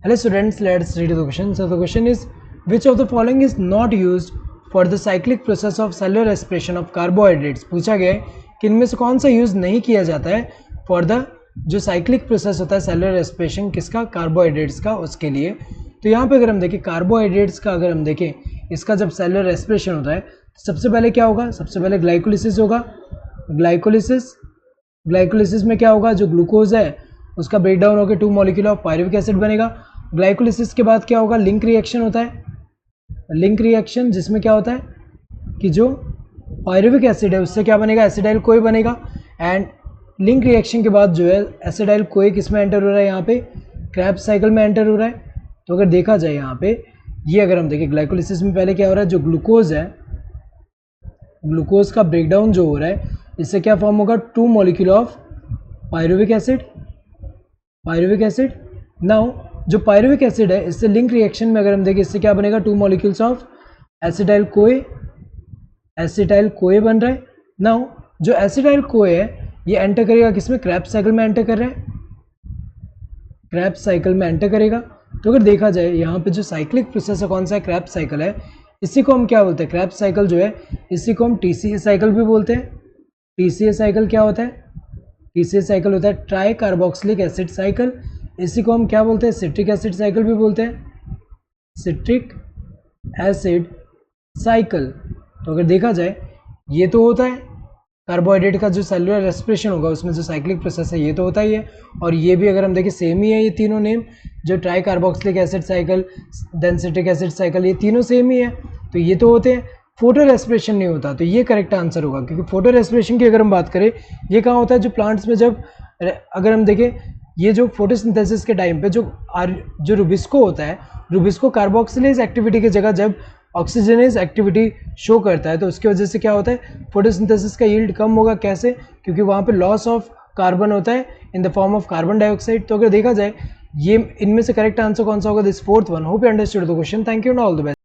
Hello students, let's read the question. So the question is, which of the following is not used for the cyclic process of cellular respiration of carbohydrates? पूछा गया है कि इनमें से कौन सा use नहीं किया जाता है फॉर द जो साइक्लिक प्रोसेस होता है सेलुलर रेस्पिरेशन किसका, कार्बोहाइड्रेट्स का, उसके लिए। तो यहाँ पे अगर हम देखें कार्बोहाइड्रेट्स का, अगर हम देखें इसका जब सेलुलर रेस्पिरेशन होता है तो सबसे पहले क्या होगा, सबसे पहले ग्लाइकोलिसिस होगा। ग्लाइकोलिसिस में क्या होगा, जो ग्लूकोज है उसका ब्रेक डाउन होकर 2 मॉलिक्यूल ऑफ पायरुविक एसिड बनेगा। ग्लाइकोलिसिस के बाद क्या होगा, लिंक रिएक्शन होता है। लिंक रिएक्शन जिसमें क्या होता है कि जो पायरुविक एसिड है उससे क्या बनेगा, एसिडाइल कोई बनेगा। एंड लिंक रिएक्शन के बाद जो है एसिडाइल कोई किस में एंटर हो रहा है, यहाँ पे क्रेब्स साइकिल में एंटर हो रहा है। तो अगर देखा जाए यहाँ पे ये अगर हम देखें ग्लाइकोलिसिस में पहले क्या हो रहा है, जो ग्लूकोज है, ग्लूकोज का ब्रेकडाउन जो हो रहा है इससे क्या फॉर्म होगा, 2 molecule of pyruvic acid. Now जो पायरुविक एसिड है इससे लिंक रिएक्शन में अगर हम देखें इससे क्या बनेगा, 2 मॉलिक्यूल्स ऑफ एसिटाइल कोए बन रहा है। नाउ जो एसिटाइल कोए है ये एंटर करेगा किसमें, क्रेब्स साइकिल में एंटर कर रहा है, क्रेब्स साइकिल में एंटर करेगा। तो अगर देखा जाए यहाँ पे जो साइक्लिक प्रोसेस है कौन सा है, क्रेब्स साइकिल है। इसी को हम क्या बोलते हैं, क्रेब्स साइकिल जो है इसी को हम टीसीए साइकिल भी बोलते हैं। टीसीए साइकिल क्या होता है, टीसीए साइकिल होता है ट्राई कार्बोक्सिलिक एसिड साइकिल। इसी को हम क्या बोलते हैं, सिट्रिक एसिड साइकिल भी बोलते हैं, सिट्रिक एसिड साइकिल। तो अगर देखा जाए ये तो होता है कार्बोहाइड्रेट का जो सेलुलर रेस्पिरेशन होगा उसमें जो साइक्लिक प्रोसेस है ये तो होता ही है, और ये भी अगर हम देखें सेम ही है, ये तीनों नेम जो tri carboxylic acid cycle then citric acid cycle ये तीनों सेम ही है, तो ये तो होते हैं। फोटो रेस्पिरेशन नहीं होता, तो ये करेक्ट आंसर होगा, क्योंकि फोटो रेस्पिरेशन की अगर हम बात करें ये कहाँ होता है, जो प्लांट्स में जब अगर हम देखें ये जो फोटोसिंथेसिस के टाइम पे जो रुबिस्को होता है, रुबिस्को कार्बोक्सिलेज एक्टिविटी की जगह जब ऑक्सीजनेज एक्टिविटी शो करता है तो उसकी वजह से क्या होता है, फोटोसिंथेसिस का यील्ड कम होगा। कैसे, क्योंकि वहाँ पे लॉस ऑफ कार्बन होता है in the form of carbon dioxide. तो अगर देखा जाए ये इनमें से करेक्ट आंसर कौन सा होगा, this fourth one. Hope you understood the question. Thank you and all the best.